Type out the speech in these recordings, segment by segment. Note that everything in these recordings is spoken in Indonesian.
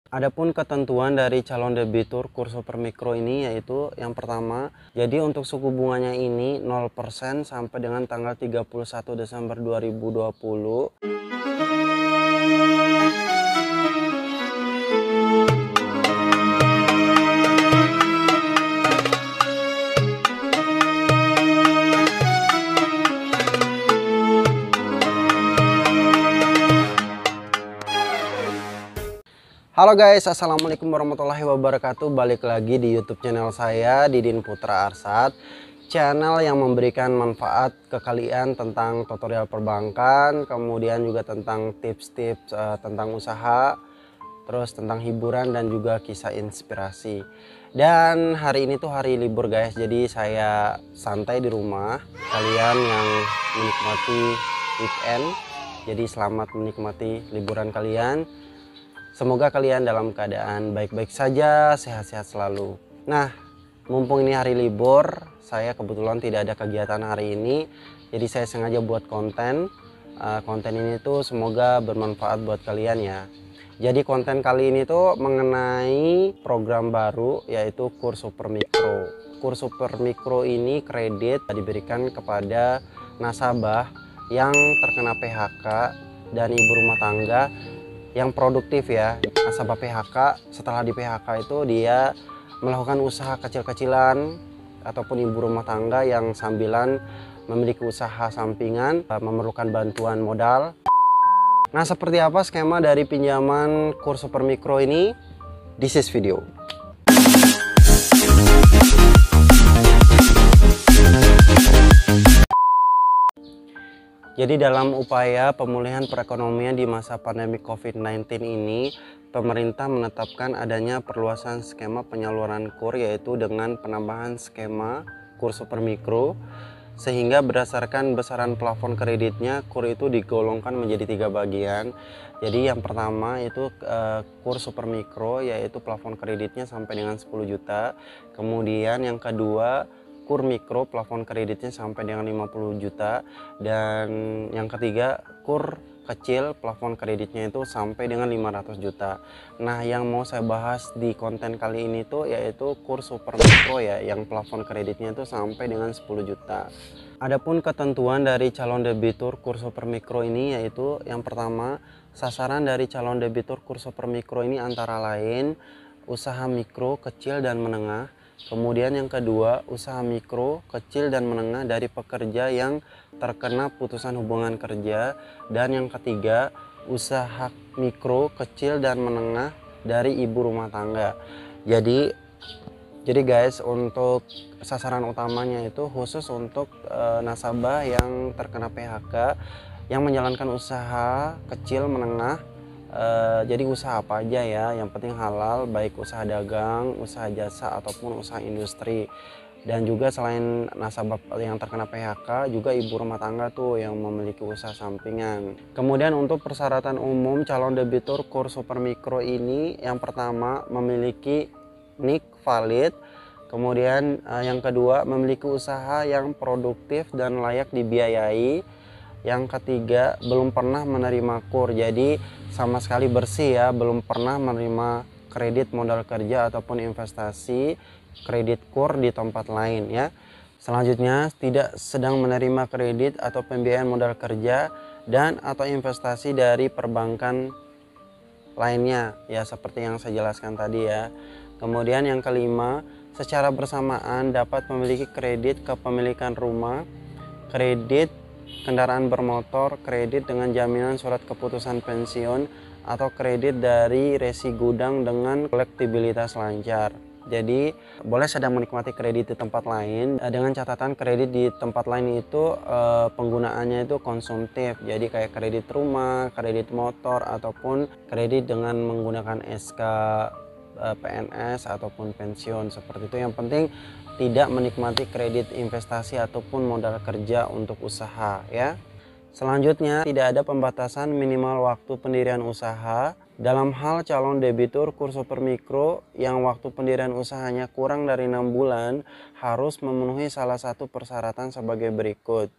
Adapun ketentuan dari calon debitur KUR Supermikro ini yaitu yang pertama, jadi untuk suku bunganya ini 0% sampai dengan tanggal 31 Desember 2020. Halo guys, assalamualaikum warahmatullahi wabarakatuh. Balik lagi di YouTube channel saya, Didin Putra Arsat, channel yang memberikan manfaat ke kalian tentang tutorial perbankan, kemudian juga tentang tips-tips tentang usaha, terus tentang hiburan dan juga kisah inspirasi. Dan hari ini tuh hari libur guys, jadi saya santai di rumah. Kalian yang menikmati weekend, jadi selamat menikmati liburan kalian. Semoga kalian dalam keadaan baik-baik saja, sehat-sehat selalu. Nah, mumpung ini hari libur, saya kebetulan tidak ada kegiatan hari ini, jadi saya sengaja buat konten. Konten ini tuh semoga bermanfaat buat kalian ya. Jadi konten kali ini tuh mengenai program baru yaitu KUR Supermikro. KUR Supermikro ini kredit diberikan kepada nasabah yang terkena PHK dan ibu rumah tangga yang produktif ya. Nasabah PHK setelah di PHK itu dia melakukan usaha kecil-kecilan ataupun ibu rumah tangga yang sambilan memiliki usaha sampingan memerlukan bantuan modal. Nah, seperti apa skema dari pinjaman KUR Supermikro ini? This is video. Jadi dalam upaya pemulihan perekonomian di masa pandemi COVID-19 ini, pemerintah menetapkan adanya perluasan skema penyaluran KUR yaitu dengan penambahan skema KUR Supermikro, sehingga berdasarkan besaran plafon kreditnya KUR itu digolongkan menjadi 3 bagian. Jadi yang pertama itu KUR Supermikro yaitu plafon kreditnya sampai dengan 10 juta. Kemudian yang kedua KUR Mikro plafon kreditnya sampai dengan 50 juta, dan yang ketiga KUR kecil plafon kreditnya itu sampai dengan 500 juta. Nah, yang mau saya bahas di konten kali ini tuh yaitu KUR Supermikro ya, yang plafon kreditnya itu sampai dengan 10 juta. Adapun ketentuan dari calon debitur KUR Supermikro ini yaitu yang pertama, sasaran dari calon debitur KUR Supermikro ini antara lain usaha mikro, kecil dan menengah. Kemudian yang kedua, usaha mikro, kecil dan menengah dari pekerja yang terkena putusan hubungan kerja. Dan yang ketiga, usaha mikro, kecil dan menengah dari ibu rumah tangga. Jadi guys, untuk sasaran utamanya itu khusus untuk nasabah yang terkena PHK yang menjalankan usaha kecil menengah. Jadi usaha apa aja ya, yang penting halal, baik usaha dagang, usaha jasa ataupun usaha industri. Dan juga selain nasabah yang terkena PHK, juga ibu rumah tangga tuh yang memiliki usaha sampingan. Kemudian untuk persyaratan umum calon debitur KUR Supermikro ini, yang pertama memiliki NIK valid. Kemudian yang kedua memiliki usaha yang produktif dan layak dibiayai. Yang ketiga belum pernah menerima KUR, jadi sama sekali bersih ya, belum pernah menerima kredit modal kerja ataupun investasi kredit KUR di tempat lain ya. Selanjutnya tidak sedang menerima kredit atau pembiayaan modal kerja dan atau investasi dari perbankan lainnya ya, seperti yang saya jelaskan tadi ya. Kemudian yang kelima, secara bersamaan dapat memiliki kredit kepemilikan rumah, kredit kendaraan bermotor, kredit dengan jaminan surat keputusan pensiun, atau kredit dari resi gudang dengan kolektibilitas lancar. Jadi boleh sedang menikmati kredit di tempat lain dengan catatan kredit di tempat lain itu penggunaannya itu konsumtif. Jadi kayak kredit rumah, kredit motor, ataupun kredit dengan menggunakan SK PNS ataupun pensiun seperti itu. Yang penting tidak menikmati kredit investasi ataupun modal kerja untuk usaha ya. Selanjutnya, tidak ada pembatasan minimal waktu pendirian usaha. Dalam hal calon debitur KUR Supermikro yang waktu pendirian usahanya kurang dari 6 bulan harus memenuhi salah satu persyaratan sebagai berikut.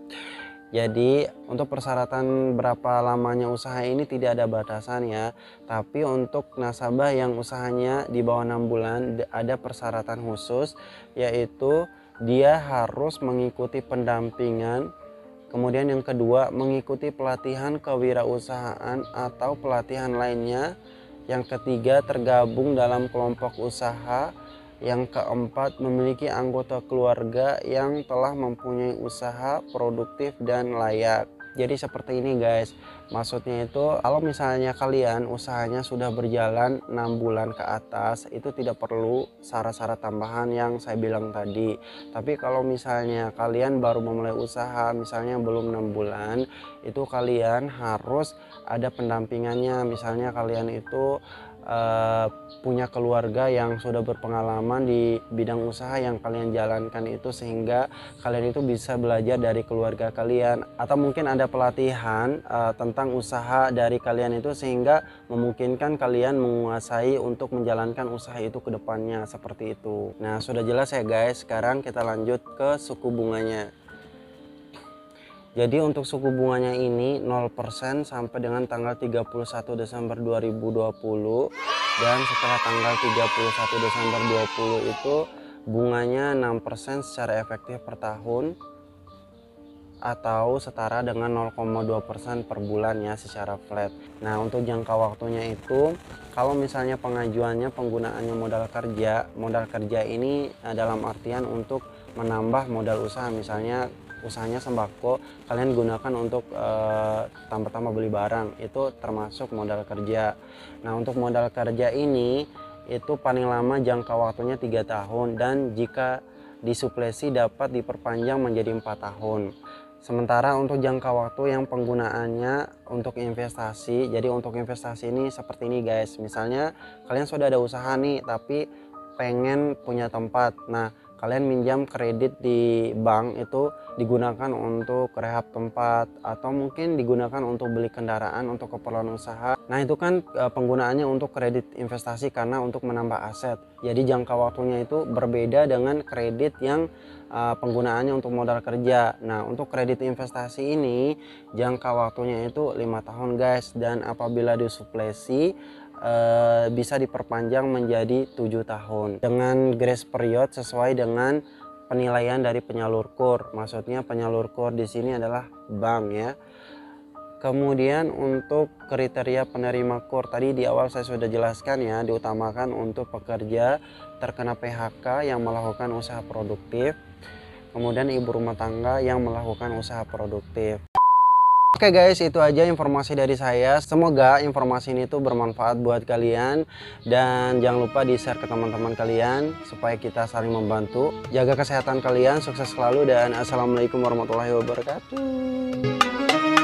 Jadi untuk persyaratan berapa lamanya usaha ini tidak ada batasan ya. Tapi untuk nasabah yang usahanya di bawah 6 bulan ada persyaratan khusus, yaitu dia harus mengikuti pendampingan. Kemudian yang kedua, mengikuti pelatihan kewirausahaan atau pelatihan lainnya. Yang ketiga, tergabung dalam kelompok usaha. Yang keempat, memiliki anggota keluarga yang telah mempunyai usaha produktif dan layak. Jadi seperti ini guys, maksudnya itu kalau misalnya kalian usahanya sudah berjalan 6 bulan ke atas, itu tidak perlu syarat-syarat tambahan yang saya bilang tadi. Tapi kalau misalnya kalian baru memulai usaha, misalnya belum 6 bulan, itu kalian harus ada pendampingannya. Misalnya kalian itu punya keluarga yang sudah berpengalaman di bidang usaha yang kalian jalankan itu, sehingga kalian itu bisa belajar dari keluarga kalian, atau mungkin ada pelatihan tentang usaha dari kalian itu sehingga memungkinkan kalian menguasai untuk menjalankan usaha itu ke depannya, seperti itu. Nah, sudah jelas ya guys, sekarang kita lanjut ke suku bunganya. Jadi untuk suku bunganya ini 0% sampai dengan tanggal 31 Desember 2020, dan setelah tanggal 31 Desember 2020 itu bunganya 6% secara efektif per tahun, atau setara dengan 0,2% per bulan ya secara flat. Nah, untuk jangka waktunya itu kalau misalnya pengajuannya penggunaannya modal kerja ini dalam artian untuk menambah modal usaha. Misalnya usahanya sembako, kalian gunakan untuk tambah-tambah beli barang, itu termasuk modal kerja. Nah, untuk modal kerja ini itu paling lama jangka waktunya 3 tahun, dan jika disuplesi dapat diperpanjang menjadi 4 tahun. Sementara untuk jangka waktu yang penggunaannya untuk investasi, jadi untuk investasi ini seperti ini guys. Misalnya kalian sudah ada usaha nih tapi pengen punya tempat. Nah, kalian minjam kredit di bank, itu digunakan untuk rehab tempat, atau mungkin digunakan untuk beli kendaraan untuk keperluan usaha. Nah, itu kan penggunaannya untuk kredit investasi karena untuk menambah aset. Jadi jangka waktunya itu berbeda dengan kredit yang penggunaannya untuk modal kerja. Nah, untuk kredit investasi ini jangka waktunya itu 5 tahun guys, dan apabila disuplesi bisa diperpanjang menjadi 7 tahun dengan grace period sesuai dengan penilaian dari penyalur KUR. Maksudnya penyalur KUR di sini adalah bank ya. Kemudian untuk kriteria penerima KUR tadi di awal saya sudah jelaskan ya, diutamakan untuk pekerja terkena PHK yang melakukan usaha produktif, kemudian ibu rumah tangga yang melakukan usaha produktif. Oke guys, itu aja informasi dari saya. Semoga informasi ini tuh bermanfaat buat kalian, dan jangan lupa di share ke teman-teman kalian supaya kita saling membantu. Jaga kesehatan kalian, sukses selalu, dan assalamualaikum warahmatullahi wabarakatuh.